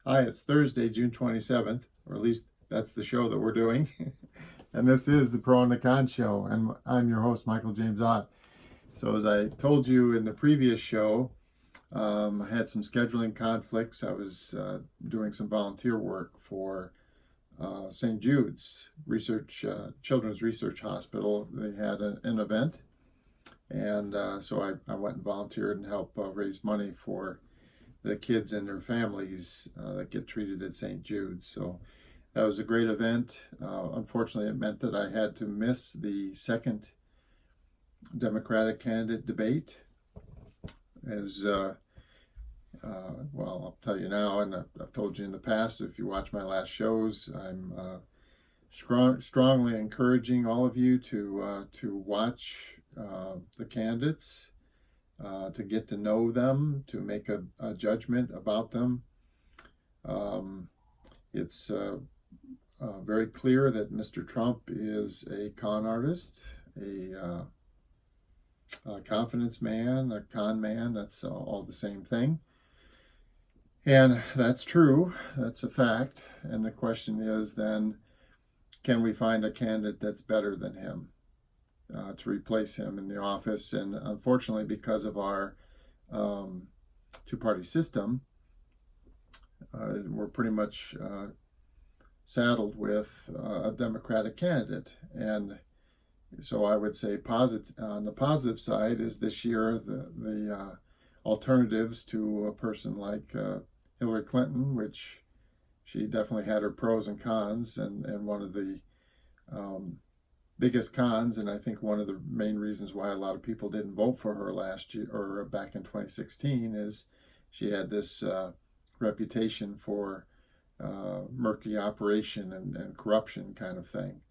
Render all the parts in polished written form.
Hi, it's Thursday, June 27th, or at least that's the show that we're doing. And this is the Pro and the Con Show, and I'm your host, Michael James Ott. So as I told you in the previous show, I had some scheduling conflicts. I was doing some volunteer work for St. Jude's Children's Research Hospital. They had an event, and so I went and volunteered and helped raise money for the kids and their families that get treated at St. Jude's. So that was a great event. Unfortunately, it meant that I had to miss the second Democratic candidate debate. Well, I'll tell you now, and I've told you in the past, if you watch my last shows, I'm strongly encouraging all of you to watch the candidates, to get to know them, to make a judgment about them. It's very clear that Mr. Trump is a con artist, a confidence man, a con man. That's all the same thing. And that's true. That's a fact. And the question is then, can we find a candidate that's better than him to replace him in the office? And unfortunately, because of our two-party system, we're pretty much saddled with a Democratic candidate. And so I would say on the positive side is this year the alternatives to a person like Hillary Clinton, which she definitely had her pros and cons, and one of the biggest cons, and I think one of the main reasons why a lot of people didn't vote for her last year or back in 2016 is she had this reputation for murky operation and corruption kind of thing.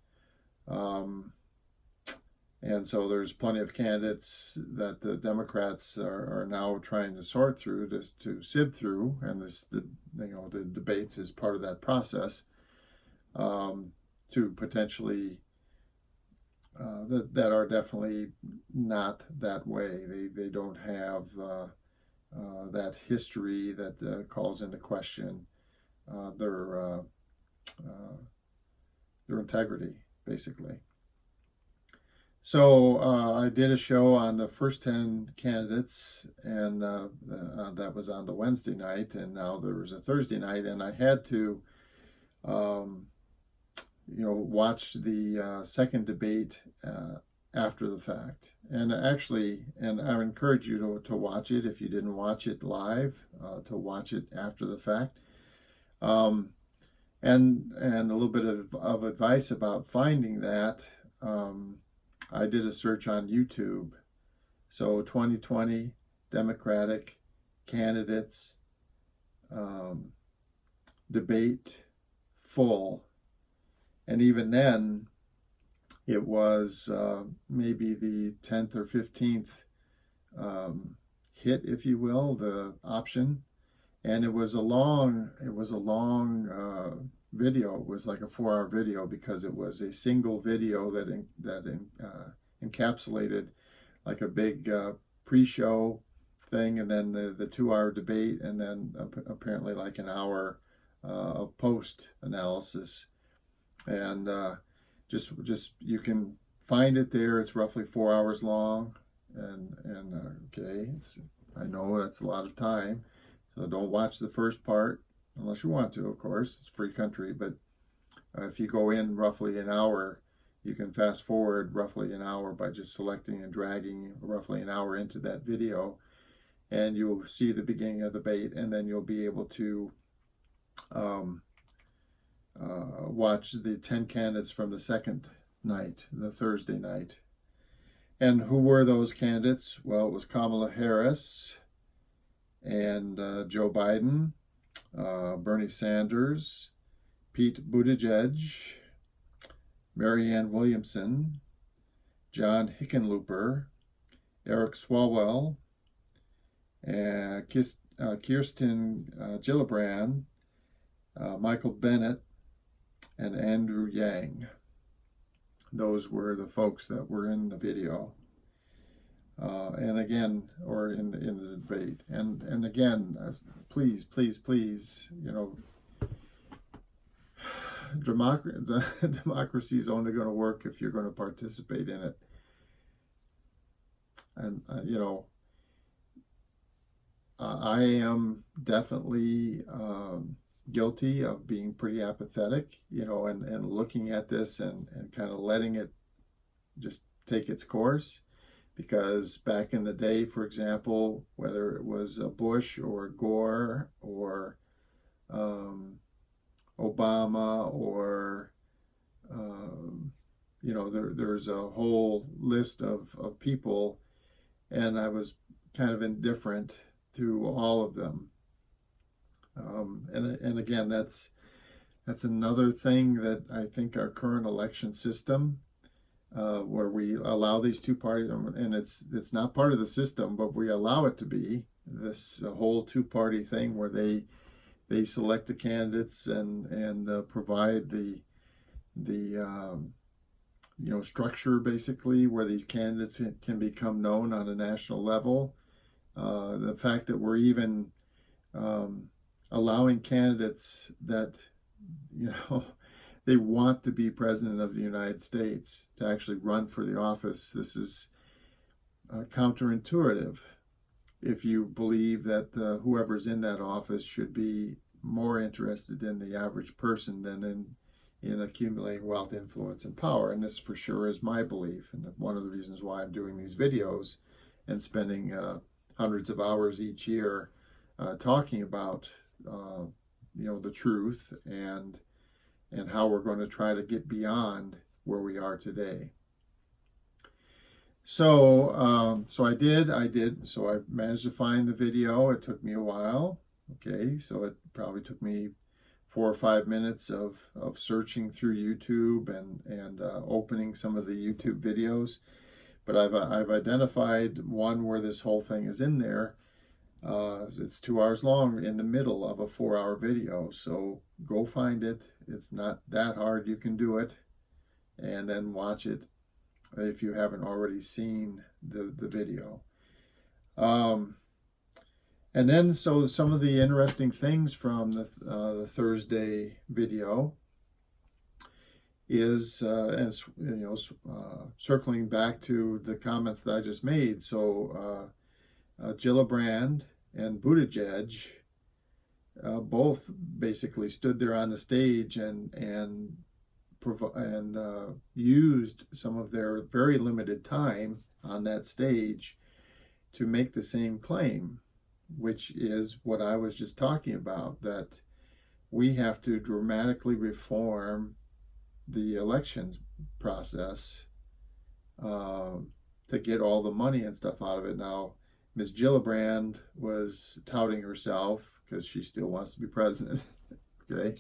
And so there's plenty of candidates that the Democrats are now trying to sort through, to sift through, and the debates is part of that process, to potentially that are definitely not that way. They don't have that history that calls into question their integrity, basically. So I did a show on the first 10 candidates, and that was on the Wednesday night, and now there was a Thursday night, and I had to, watch the second debate after the fact. And actually, and I encourage you to watch it if you didn't watch it live, to watch it after the fact. And a little bit of advice about finding that. I did a search on YouTube. So 2020 Democratic candidates debate full. And even then, it was maybe the 10th or 15th hit, if you will, the option. And it was a long video. It was like a 4-hour video because it was a single video that encapsulated like a big pre-show thing, and then the 2-hour debate, and then apparently like an hour of post analysis. And just you can find it there. It's roughly 4 hours long, and okay, I know that's a lot of time, so don't watch the first part unless you want to, of course. It's a free country, but if you go in roughly an hour, you can fast forward roughly an hour by just selecting and dragging roughly an hour into that video, and you'll see the beginning of the debate, and then you'll be able to watch the 10 candidates from the second night, the Thursday night. And who were those candidates? Well, it was Kamala Harris and Joe Biden, Bernie Sanders, Pete Buttigieg, Marianne Williamson, John Hickenlooper, Eric Swalwell, Kirsten Gillibrand, Michael Bennet, and Andrew Yang. Those were the folks that were in the video. and again, or in the debate, and again, please, please, please, democracy is only going to work if you're going to participate in it. And I am definitely guilty of being pretty apathetic, and looking at this and kind of letting it just take its course. Because back in the day, for example, whether it was Bush or Gore or Obama or, there's a whole list of people, and I was kind of indifferent to all of them. And again, that's another thing that I think our current election system, where we allow these two parties, and it's not part of the system, but we allow it to be this whole two-party thing where they select the candidates and provide the structure, basically, where these candidates can become known on a national level. The fact that we're even allowing candidates that they want to be president of the United States to actually run for the office. This is counterintuitive if you believe that whoever's in that office should be more interested in the average person than in accumulating wealth, influence, and power. And this for sure is my belief, and one of the reasons why I'm doing these videos and spending hundreds of hours each year talking about the truth and how we're going to try to get beyond where we are today. So I did. So I managed to find the video. It took me a while. Okay, so it probably took me 4 or 5 minutes of searching through YouTube and opening some of the YouTube videos. But I've identified one where this whole thing is in there. It's 2 hours long in the middle of a 4-hour video. So go find it. It's not that hard. You can do it, and then watch it if you haven't already seen the video. And then, so some of the interesting things from the Thursday video is, circling back to the comments that I just made. So Gillibrand and Buttigieg both basically stood there on the stage and used some of their very limited time on that stage to make the same claim, which is what I was just talking about, that we have to dramatically reform the elections process to get all the money and stuff out of it. Now, Ms. Gillibrand was touting herself because she still wants to be president. Okay.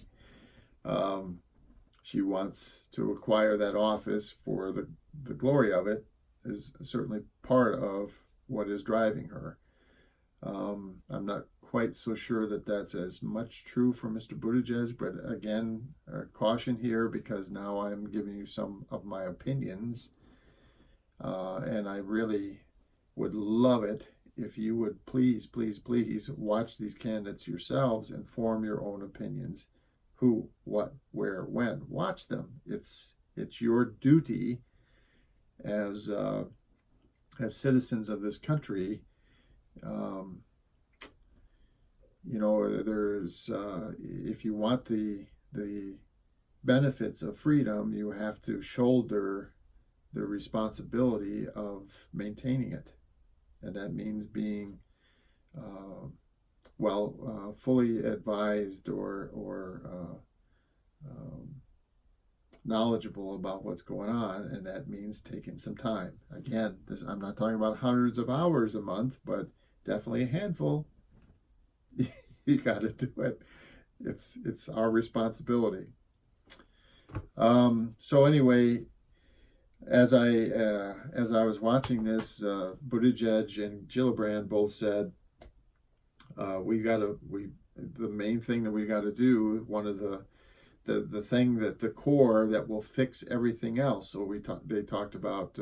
She wants to acquire that office for the glory of it, is certainly part of what is driving her. I'm not quite so sure that that's as much true for Mr. Buttigieg, but again, caution here, because now I'm giving you some of my opinions, and I really would love it if you would please, please, please watch these candidates yourselves and form your own opinions. Who, what, where, when. Watch them. It's your duty as citizens of this country. There's if you want the benefits of freedom, you have to shoulder the responsibility of maintaining it, and that means being fully advised or knowledgeable about what's going on, and that means taking some time. Again, I'm not talking about hundreds of hours a month, but definitely a handful. You got to do it. It's our responsibility. So anyway, as I was watching this, Buttigieg and Gillibrand both said, the main thing that we got to do, one of the thing that the core that will fix everything else. So they talked about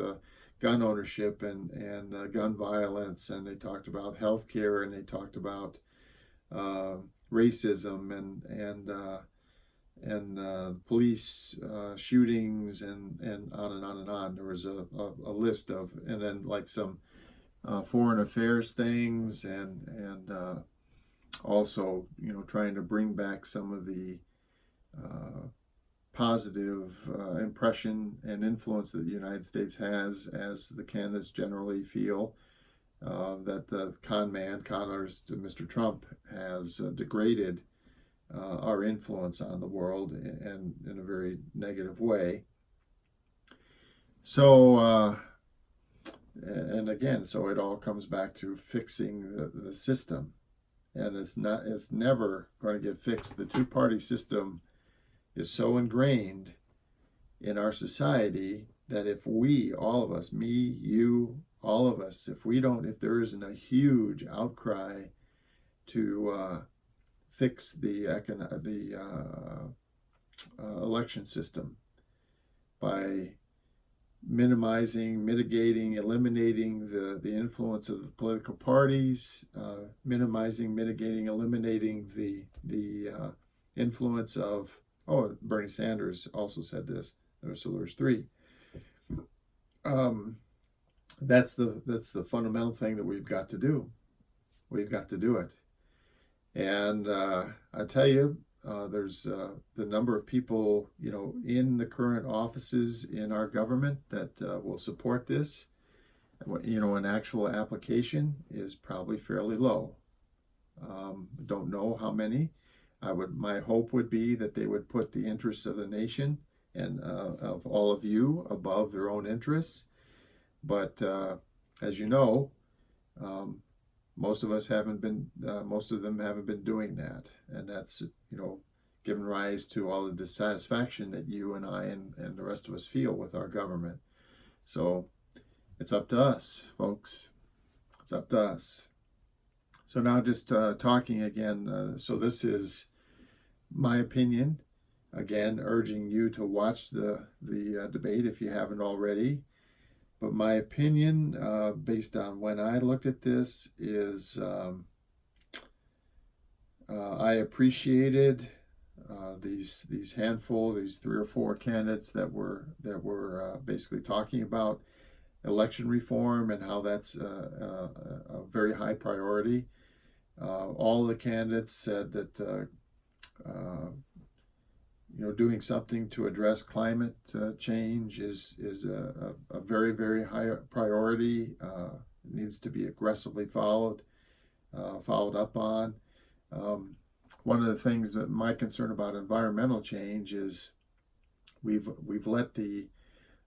gun ownership and gun violence, and they talked about healthcare, and they talked about racism and police shootings and on and on and on. There was a list of, and then like some foreign affairs things, and also, you know, trying to bring back some of the positive impression and influence that the United States has, as the candidates generally feel that the con artist Mr. Trump has degraded our influence on the world, and in a very negative way. So and again, so it all comes back to fixing the system, and it's never going to get fixed. The two-party system is so ingrained in our society that if we, all of us, me, you, all of us, if there isn't a huge outcry to fix the election system by mitigating, eliminating the influence of the political parties, mitigating, eliminating the influence of, Bernie Sanders also said this. So there's three. That's the fundamental thing that we've got to do. We've got to do it. And I tell you, there's the number of people, you know, in the current offices in our government that will support this. You know, an actual application is probably fairly low. Don't know how many. My hope would be that they would put the interests of the nation and of all of you above their own interests. But as you know, most of them haven't been doing that, and that's, you know, given rise to all the dissatisfaction that you and I and the rest of us feel with our government. So it's up to us, folks. It's up to us. So now just talking again, so this is my opinion, again urging you to watch the debate if you haven't already. But my opinion, based on when I looked at this, is I appreciated these three or four candidates that were basically talking about election reform and how that's a very high priority. All the candidates said that you know, doing something to address climate change is a very, very high priority. It needs to be aggressively followed up on. One of the things that my concern about environmental change is we've let the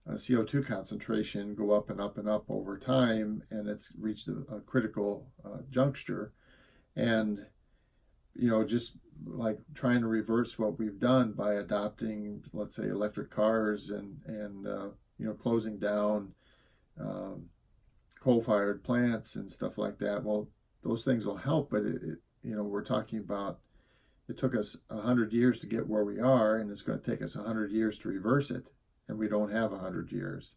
CO2 concentration go up and up and up over time, and it's reached a critical juncture. And, you know, just like trying to reverse what we've done by adopting, let's say, electric cars and you know, closing down coal-fired plants and stuff like that. Well, those things will help, but you know, we're talking about, it took us 100 years to get where we are, and it's going to take us 100 years to reverse it, and we don't have 100 years.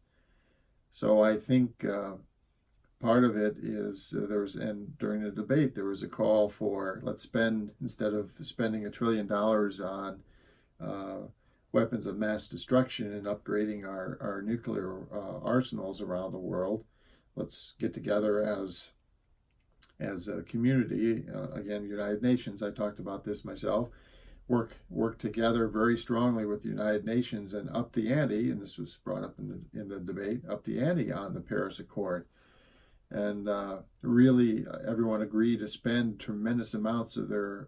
So I think part of it is and during the debate there was a call for, let's spend, instead of spending $1 trillion on weapons of mass destruction and upgrading our nuclear arsenals around the world, let's get together as a community, again, United Nations, I talked about this myself, work together very strongly with the United Nations and up the ante, and this was brought up in the debate, up the ante on the Paris Accord. And really, everyone agreed to spend tremendous amounts of their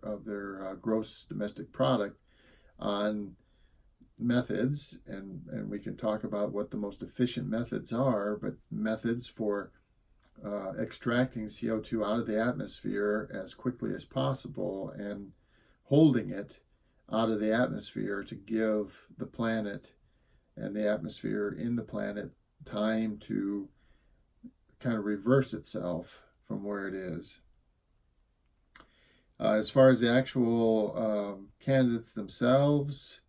gross domestic product on methods, and we can talk about what the most efficient methods are, but methods for extracting CO2 out of the atmosphere as quickly as possible and holding it out of the atmosphere to give the planet and the atmosphere in the planet time to kind of reverse itself from where it is. As far as the actual candidates themselves,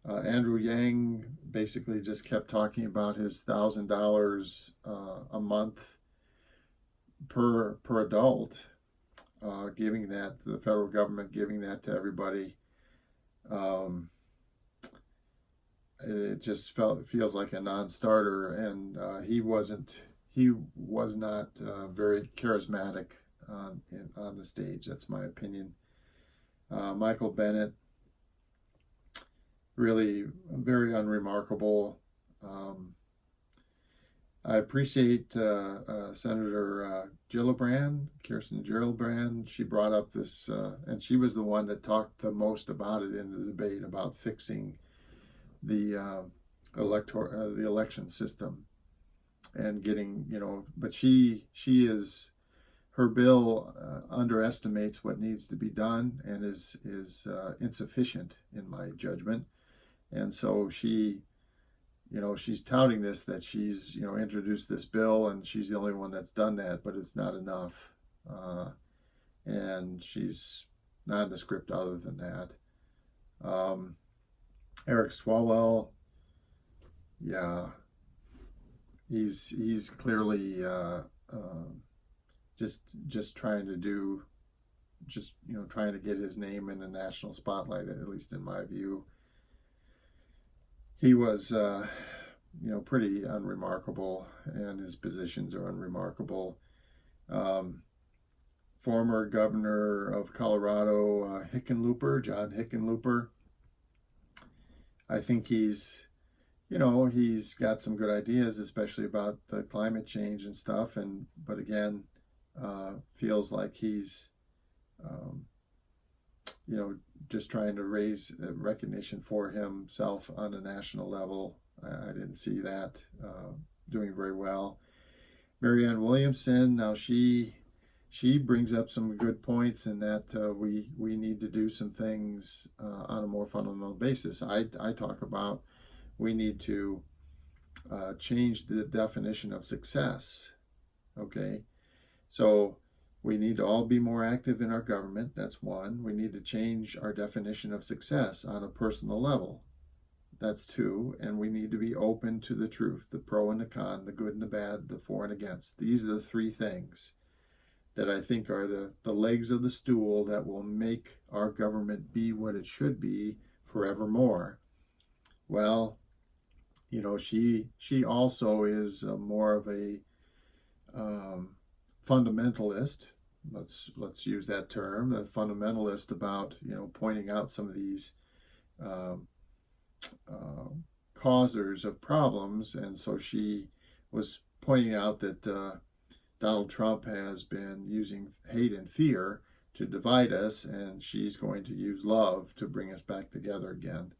Andrew Yang basically just kept talking about his $1,000 a month per adult, giving that, the federal government giving that to everybody. It just feels like a non-starter, and he was not very charismatic on the stage. That's my opinion. Michael Bennet, really very unremarkable. I appreciate Senator Kirsten Gillibrand. She brought up this, and she was the one that talked the most about it in the debate about fixing the election system and getting, but her bill underestimates what needs to be done and is insufficient in my judgment. And so she's touting this, that she's, introduced this bill and she's the only one that's done that, but it's not enough. And she's nondescript other than that. Eric Swalwell, yeah, he's clearly just trying to trying to get his name in the national spotlight, at least in my view. He was pretty unremarkable, and his positions are unremarkable. Former governor of Colorado, John Hickenlooper, I think he's got some good ideas, especially about the climate change and stuff. But again, feels like he's, just trying to raise recognition for himself on a national level. I didn't see that doing very well. Marianne Williamson, now she brings up some good points in that we need to do some things on a more fundamental basis. I talk about we need to change the definition of success. Okay, so we need to all be more active in our government. That's one. We need to change our definition of success on a personal level. That's two. And we need to be open to the truth, the pro and the con, the good and the bad, the for and against. These are the three things that I think are the legs of the stool that will make our government be what it should be forevermore. Well, she also is more of a fundamentalist. Let's use that term, a fundamentalist, about pointing out some of these causers of problems. And so she was pointing out that Donald Trump has been using hate and fear to divide us, and she's going to use love to bring us back together again.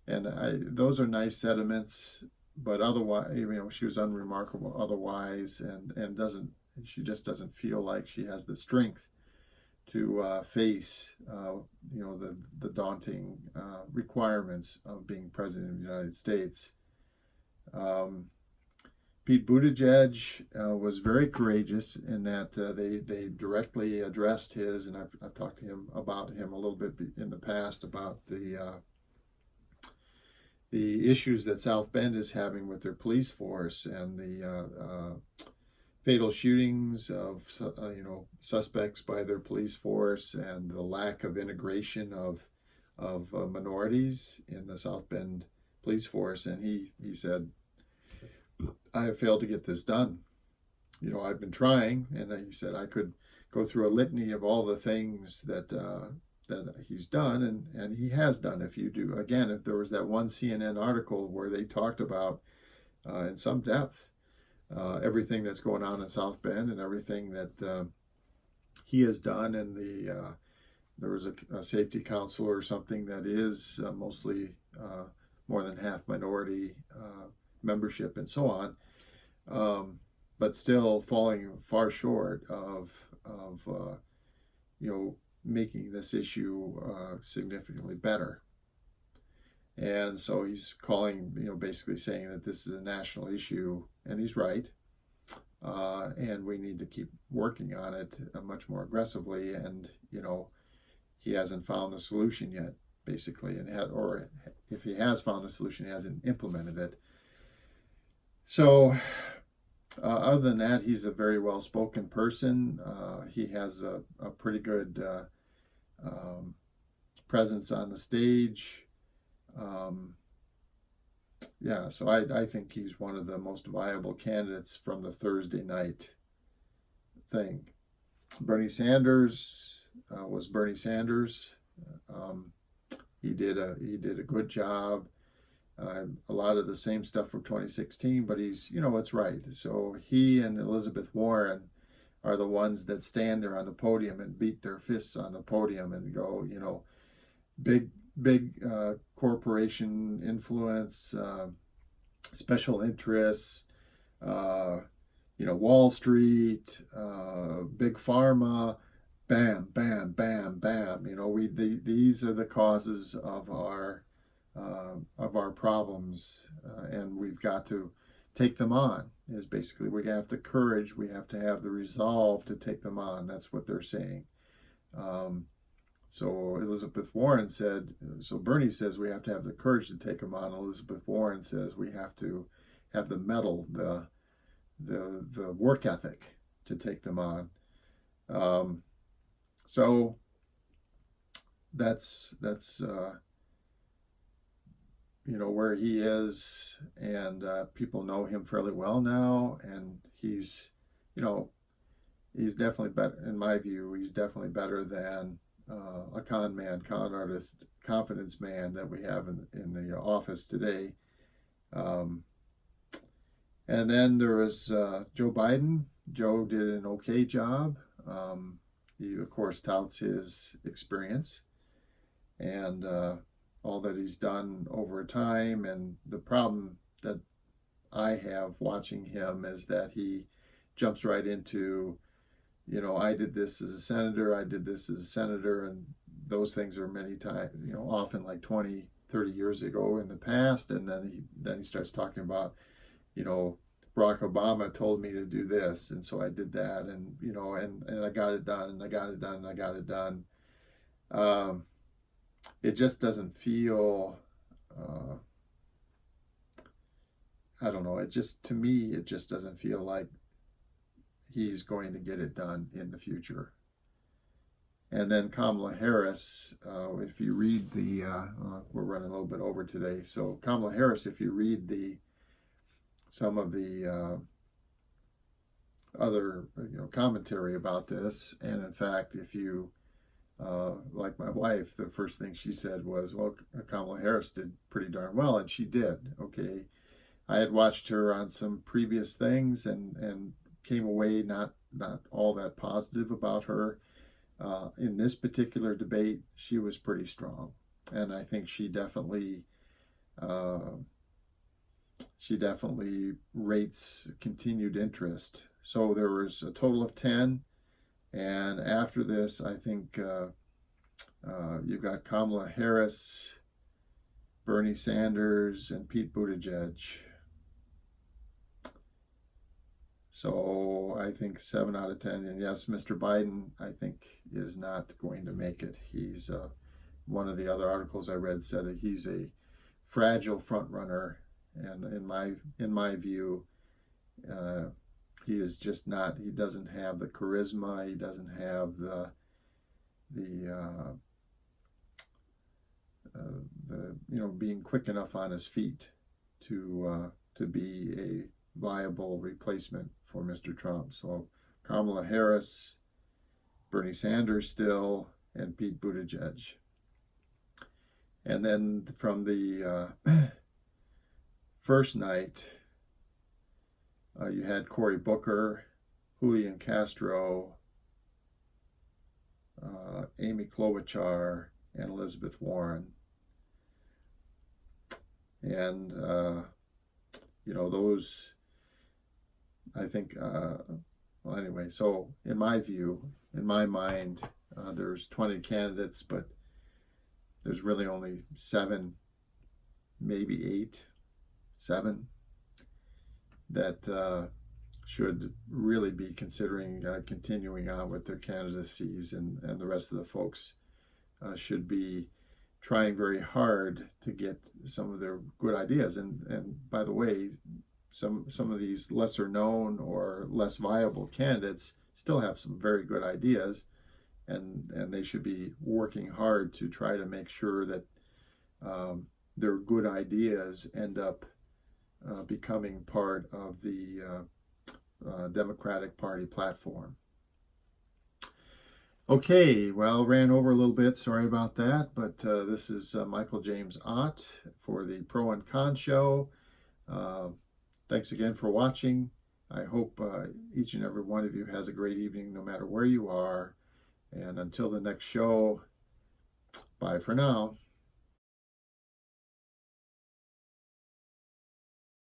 Those are nice sentiments, but otherwise, she was unremarkable otherwise, and she just doesn't feel like she has the strength to face the daunting requirements of being president of the United States. Pete Buttigieg was very courageous in that they directly addressed his, and I've talked to him about him a little bit in the past about the issues that South Bend is having with their police force and the fatal shootings of suspects by their police force and the lack of integration of minorities in the South Bend police force. And he said, I have failed to get this done. I've been trying, and he said I could go through a litany of all the things that he's done, and he has done. If there was that one CNN article where they talked about in some depth everything that's going on in South Bend and everything that he has done, and there was a safety council or something that is mostly more than half minority membership and so on, but still falling far short of making this issue significantly better. And so he's calling, basically saying that this is a national issue, and he's right. And we need to keep working on it much more aggressively. And, he hasn't found the solution yet, basically, or if he has found a solution, he hasn't implemented it. So other than that, he's a very well-spoken person. He has a pretty good presence on the stage. Yeah, so I think he's one of the most viable candidates from the Thursday night thing. Bernie Sanders was Bernie Sanders. He did a good job. A lot of the same stuff from 2016, but he's, it's right. So he and Elizabeth Warren are the ones that stand there on the podium and beat their fists on the podium and go, big corporation influence, special interests, Wall Street, big pharma, bam, bam, bam, bam. These are the causes of our problems, and we've got to take them on. Is basically, we have the courage, we have to have the resolve to take them on. That's what they're saying. So Elizabeth Warren said, so Bernie says we have to have the courage to take them on. Elizabeth Warren says we have to have the mettle, the work ethic to take them on. So that's where he is, and people know him fairly well now, and he's definitely better, in my view. He's definitely better than a con man, con artist, confidence man that we have in the office today. And then there was Joe Biden. Joe did an okay job. He, of course, touts his experience and all that he's done over time. And the problem that I have watching him is that he jumps right into, I did this as a senator, I did this as a senator, and those things are many times, often like 20, 30 years ago in the past. And then he starts talking about, Barack Obama told me to do this, and so I did that, and and I got it done, and I got it done, and I got it done. It just doesn't feel, I don't know, to me, it just doesn't feel like he's going to get it done in the future. And then Kamala Harris, if you read we're running a little bit over today, so Kamala Harris, if you read some of the other commentary about this, and in fact, if you like my wife, the first thing she said was, well, Kamala Harris did pretty darn well, and she did. Okay, I had watched her on some previous things and came away not all that positive about her. In this particular debate, she was pretty strong, and I think she definitely rates continued interest. So there was a total of 10, and after this, I think you've got Kamala Harris, Bernie Sanders, and Pete Buttigieg. So I think 7 out of 10. And yes, Mr. Biden, I think, is not going to make it. He's one of the other articles I read said that he's a fragile front runner, and in my view, he is just not. He doesn't have the charisma. He doesn't have the being quick enough on his feet to be a viable replacement for Mr. Trump. So Kamala Harris, Bernie Sanders still, and Pete Buttigieg. And then from the first night, you had Cory Booker, Julian Castro, Amy Klobuchar, and Elizabeth Warren. And, those, I think, well, anyway, so in my view, in my mind, there's 20 candidates, but there's really only 7, maybe 8, 7 that should really be considering continuing on with their candidacies, and the rest of the folks should be trying very hard to get some of their good ideas. And by the way, some of these lesser known or less viable candidates still have some very good ideas, and they should be working hard to try to make sure that their good ideas end up becoming part of the Democratic Party platform. Okay, well, ran over a little bit. Sorry about that. But this is Michael James Ott for the Pro and Con Show. Thanks again for watching. I hope each and every one of you has a great evening, no matter where you are. And until the next show, bye for now.